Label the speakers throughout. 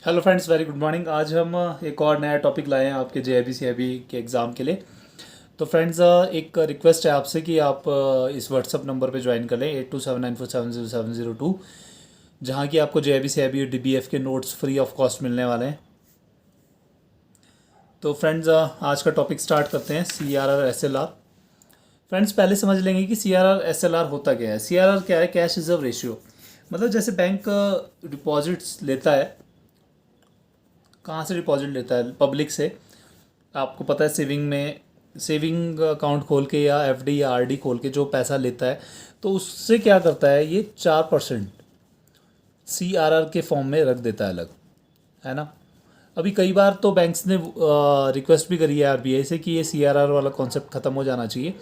Speaker 1: Hello friends, very good morning. आज हम एक और नया टॉपिक लाए हैं आपके जेआईबी सीआईबी के एग्ज़ाम के लिए। तो फ्रेंड्स, एक रिक्वेस्ट है आपसे कि आप इस व्हाट्सअप नंबर पे ज्वाइन कर लें 8279470702, जहाँ की आपको जेआईबी सीआईबी और डीबीएफ के नोट्स फ्री ऑफ कॉस्ट मिलने वाले हैं। तो फ्रेंड्स, आज का टॉपिक स्टार्ट करते हैं, सीआरआर एसएलआर। फ्रेंड्स, पहले समझ लेंगे कि सीआरआर एसएलआर होता क्या है। सीआरआर क्या है? Cash reserve ratio. मतलब जैसे बैंक डिपॉजिट्स लेता है, कहाँ से डिपॉजिट लेता है? पब्लिक से। आपको पता है, सेविंग अकाउंट खोल के या एफडी या आरडी खोल के जो पैसा लेता है, तो उससे क्या करता है, ये 4% सीआरआर के फॉर्म में रख देता है अलग, है ना। अभी कई बार तो बैंक्स ने रिक्वेस्ट भी करी है आरबीआई से कि ये सीआरआर वाला कॉन्सेप्ट ख़त्म हो जाना चाहिए,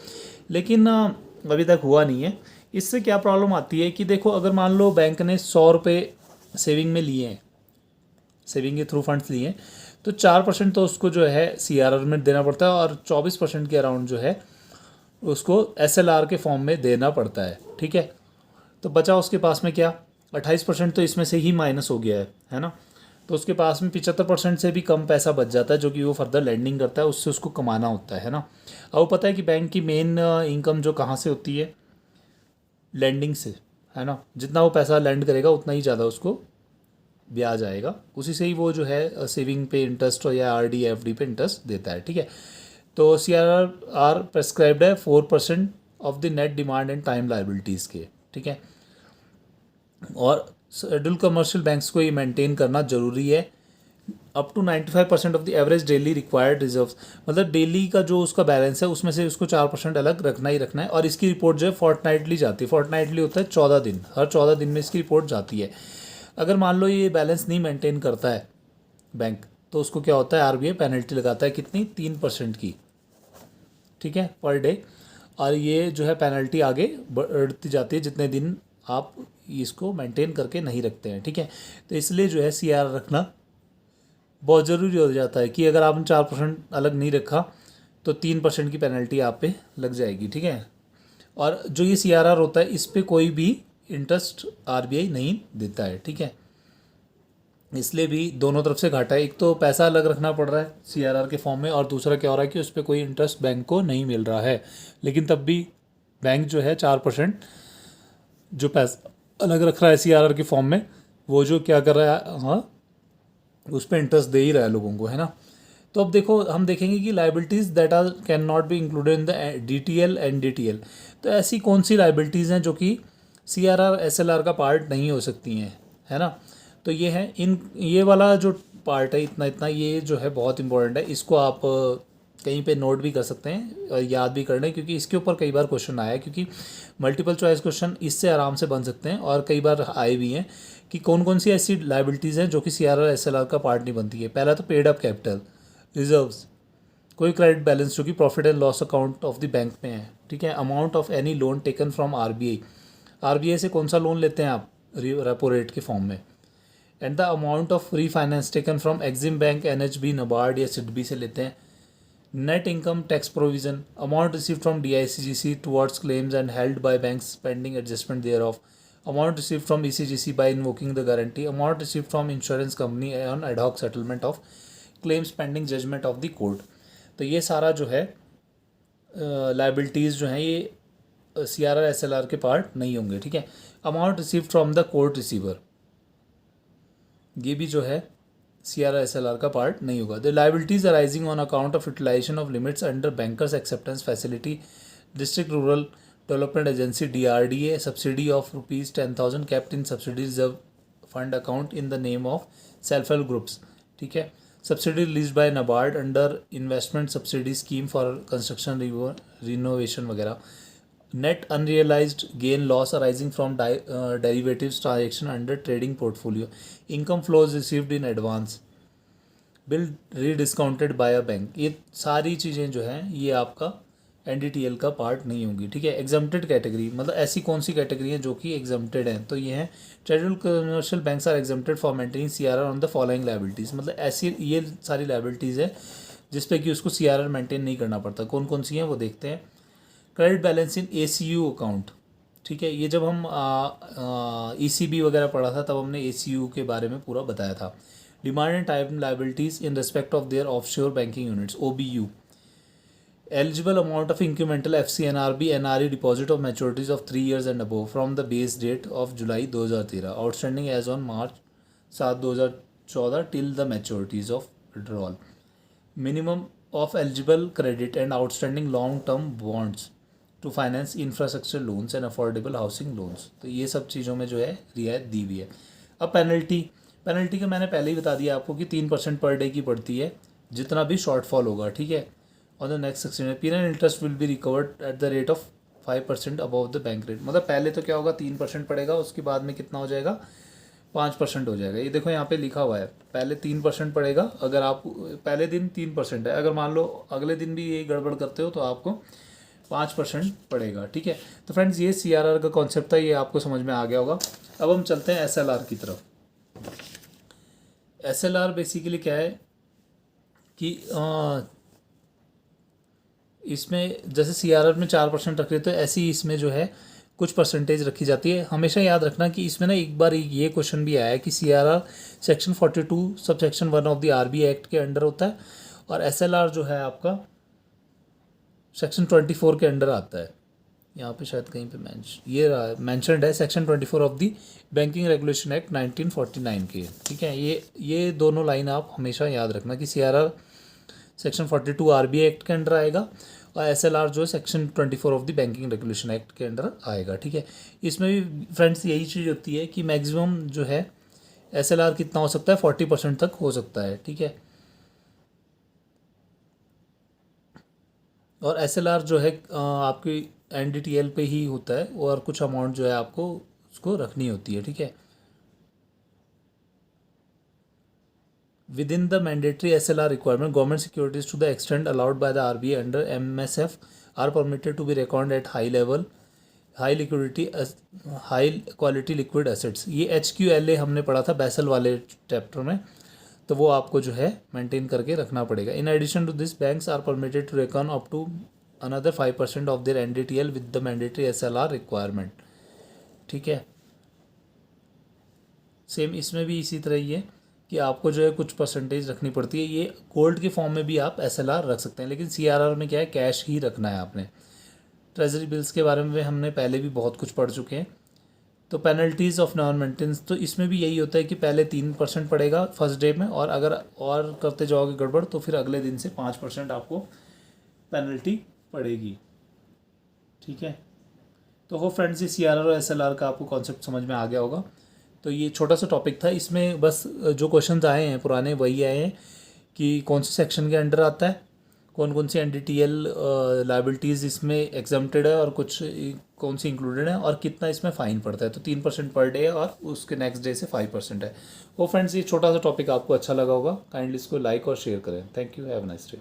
Speaker 1: लेकिन अभी तक हुआ नहीं है। इससे क्या प्रॉब्लम आती है कि देखो, अगर मान लो बैंक ने 100 रुपये सेविंग में लिए हैं, सेविंग के थ्रू फंड्स लिए हैं, तो 4% तो उसको जो है सीआरआर में देना पड़ता है, और 24% के अराउंड जो है उसको एसएलआर के फॉर्म में देना पड़ता है। ठीक है, तो बचा उसके पास में क्या, 28% तो इसमें से ही माइनस हो गया है ना। तो उसके पास में 75% से भी कम पैसा बच जाता है, जो कि वो फर्दर लैंडिंग करता है, उससे उसको कमाना होता है ना। अब वो पता है कि बैंक की मेन इनकम जो कहाँ से होती है, लैंडिंग से, है ना। जितना वो पैसा लैंड करेगा उतना ही ज़्यादा उसको ब्याज आएगा, उसी से ही वो जो है सेविंग पे इंटरेस्ट या आरडी एफडी पे इंटरेस्ट देता है। ठीक है, तो सीआरआर आर प्रेस्क्राइब्ड है 4% of the net demand and time liabilities के। ठीक है, और शेड्यूल कमर्शियल बैंक्स को ये मेंटेन करना जरूरी है। Up to 95% of the average daily required reserve, मतलब डेली का जो उसका बैलेंस है उसमें से उसको 4% अलग रखना ही रखना है। और इसकी रिपोर्ट जो है फोर्टनाइटली जाती है। फोर्टनाइटली होता है 14 दिन, हर 14 दिन में इसकी रिपोर्ट जाती है। अगर मान लो ये बैलेंस नहीं मेंटेन करता है बैंक, तो उसको क्या होता है, आरबीआई पेनल्टी लगाता है, कितनी, 3% की। ठीक है, पर डे। और ये जो है पेनल्टी आगे बढ़ती जाती है जितने दिन आप इसको मेंटेन करके नहीं रखते हैं। ठीक है, तो इसलिए जो है सीआर रखना बहुत ज़रूरी हो जाता है कि अगर आपने 4% अलग नहीं रखा तो 3% की पेनल्टी आप पे लग जाएगी। ठीक है, और जो ये सीआरआर होता है इस पर कोई भी इंटरेस्ट आरबीआई नहीं देता है। ठीक है, इसलिए भी दोनों तरफ से घाटा है। एक तो पैसा अलग रखना पड़ रहा है सीआरआर के फॉर्म में, और दूसरा क्या हो रहा है कि उस पर कोई इंटरेस्ट बैंक को नहीं मिल रहा है। लेकिन तब भी बैंक जो है 4% जो पैसा अलग रख रहा है सीआरआर के फॉर्म में, वो जो क्या कर रहा है, हाँ, उस पर इंटरेस्ट दे ही रहा है लोगों को, है ना। तो अब देखो, हम देखेंगे कि liabilities that are cannot be included in the DTL and DTL. तो ऐसी कौन सी लाइबिलिटीज़ हैं जो कि सीआरआर एसएलआर का पार्ट नहीं हो सकती हैं, है ना। तो ये है, ये वाला जो पार्ट है, इतना इतना ये जो है बहुत इंपॉर्टेंट है। इसको आप कहीं पे नोट भी कर सकते हैं और याद भी कर लें, क्योंकि इसके ऊपर कई बार क्वेश्चन आया है। क्योंकि मल्टीपल चॉइस क्वेश्चन इससे आराम से बन सकते हैं, और कई बार आए भी हैं कि कौन कौन सी ऐसी लाइबिलिटीज़ हैं जो कि सीआरआर एसएलआर का पार्ट नहीं बनती है। पहला तो पेड अप कैपिटल रिजर्व्स, कोई क्रेडिट बैलेंस जो कि profit and loss account of the bank में है। ठीक है, amount of any loan taken from RBI, RBI से कौन सा लोन लेते हैं आप, रेपो रेट के फॉर्म में। And the amount of free finance taken from EXIM bank, NHB, NABARD या सिडबी से लेते हैं। Net income tax provision, amount received from DICGC towards claims and held by banks pending adjustment thereof, amount received from ECGC by invoking the guarantee, amount received from insurance company on ad hoc settlement of claims pending judgement of the court. तो ये सारा जो है liabilities जो हैं, ये CRR SLR के part नहीं होंगे। ठीक है, amount received from the court receiver, ये भी जो है सीआरआर एसएलआर का पार्ट नहीं होगा। The liabilities arising on account of utilisation of limits under bankers acceptance facility, district rural development agency DRDA, subsidy of ₹10,000 kept in subsidy reserve fund account in the name of self help groups. ठीक है, subsidy release by NABARD under investment subsidy scheme for construction renovation वगैरह। Net unrealised gain loss arising from derivatives transaction under trading portfolio, income flows received in advance, bill रीडिस्काउंटेड bye a bank. ये सारी चीज़ें जो हैं ये आपका एनडीटीएल का part नहीं होंगी। ठीक है, एग्जम्प्टेड कैटेगरी, मतलब ऐसी कौन सी कैटेगरी हैं जो कि एग्जम्प्टेड हैं, तो ये हैं schedule commercial banks are exempted for maintaining CRR on the following liabilities. मतलब ऐसी ये सारी लाइबिलिटीज़ है जिस पे कि उसको सीआरआर मेंटेन नहीं करना पड़ता। कौन कौन सी हैं वो देखते हैं। क्रेडिट बैलेंस इन एसीयू अकाउंट, ठीक है, ये जब हम ECB वगैरह पढ़ा था तब हमने ACU के बारे में पूरा बताया था। Demand and time liabilities in respect of their offshore banking units OBU, eligible amount of incremental FCNRB NRE deposit of maturities of 3 years and above from the base date of July 2013 outstanding as on March 7 2014 till the maturities of withdrawal, minimum of eligible credit and outstanding long term bonds to finance infrastructure loans and affordable housing loans। तो ये सब चीज़ों में जो है रियायत दी हुई है। अब पेनल्टी का मैंने पहले ही बता दिया आपको कि 3% पर डे की पड़ती है जितना भी शॉर्टफॉल होगा। ठीक है, और द नेक्स्ट सेक्शन में penal interest will be recovered at the rate of 5% above the bank rate. मतलब पहले तो क्या होगा 3% पड़ेगा, उसके बाद में कितना हो जाएगा 5% हो जाएगा। ये देखो यहाँ पे लिखा हुआ है पहले 3% पड़ेगा, अगर आप पहले दिन 3% है, अगर मान लो अगले दिन भी ये गड़बड़ करते हो तो आपको 5% पड़ेगा। ठीक है, तो फ्रेंड्स ये CRR का कॉन्सेप्ट था, ये आपको समझ में आ गया होगा। अब हम चलते हैं SLR की तरफ। SLR बेसिकली क्या है कि इसमें जैसे CRR में 4% रख रहे तो ऐसे ही इसमें जो है कुछ परसेंटेज रखी जाती है। हमेशा याद रखना कि इसमें ना एक बार ये क्वेश्चन भी आया है कि CRR section 42 sub section 1 of the RBI act के अंडर होता है और SLR जो है आपका सेक्शन 24 के अंडर आता है। यहाँ पे शायद कहीं पे ये मैंशनड है section 24 of the banking regulation act 1949 के। ठीक है, ये दोनों लाइन आप हमेशा याद रखना कि CRR सेक्शन 42 RBI एक्ट के अंडर आएगा और SLR जो है section 24 of the banking regulation act के अंडर आएगा। ठीक है, इसमें भी फ्रेंड्स यही चीज़ होती है कि मैक्सिमम जो है SLR कितना हो सकता है 40% तक हो सकता है। ठीक है, और SLR जो है आपकी NDTL पे ही होता है और कुछ अमाउंट जो है आपको उसको रखनी होती है। ठीक है, within the mandatory SLR requirement, government securities to the extent allowed by the RBI under MSF are permitted to be reckoned at high level, high liquidity, high quality liquid assets। ये HQLA हमने पढ़ा था बैसल वाले chapter में, तो वो आपको जो है मेंटेन करके रखना पड़ेगा। In addition to this banks are permitted to reckon up to another 5% of their NDTL with the mandatory SLR requirement. ठीक है, सेम इसमें भी इसी तरह ही है कि आपको जो है कुछ परसेंटेज रखनी पड़ती है। ये गोल्ड के फॉर्म में भी आप SLR रख सकते हैं, लेकिन CRR में क्या है कैश ही रखना है आपने। ट्रेजरी बिल्स के बारे में हमने पहले भी बहुत कुछ पढ़ चुके हैं। तो पेनल्टीज़ ऑफ नॉन मेंटेनेंस, तो इसमें भी यही होता है कि पहले 3% पड़ेगा फर्स्ट डे में, और अगर और करते जाओगे गड़बड़ तो फिर अगले दिन से 5% आपको पेनल्टी पड़ेगी। ठीक है, तो हो फ्रेंड्स ये CRR और SLR का आपको कॉन्सेप्ट समझ में आ गया होगा। तो ये छोटा सा टॉपिक था, इसमें बस जो क्वेश्चंस आए हैं पुराने वही आए हैं कि कौन से सेक्शन के अंडर आता है, कौन कौन सी NDTL लाइबिलिटीज़ इसमें एग्जम्प्टेड है और कुछ कौन सी इंक्लूडेड है और कितना इसमें फ़ाइन पड़ता है। तो 3% पर डे है और उसके नेक्स्ट डे से 5% है। वो फ्रेंड्स ये छोटा सा टॉपिक आपको अच्छा लगा होगा, काइंडली इसको लाइक और शेयर करें। Thank you, have a nice day.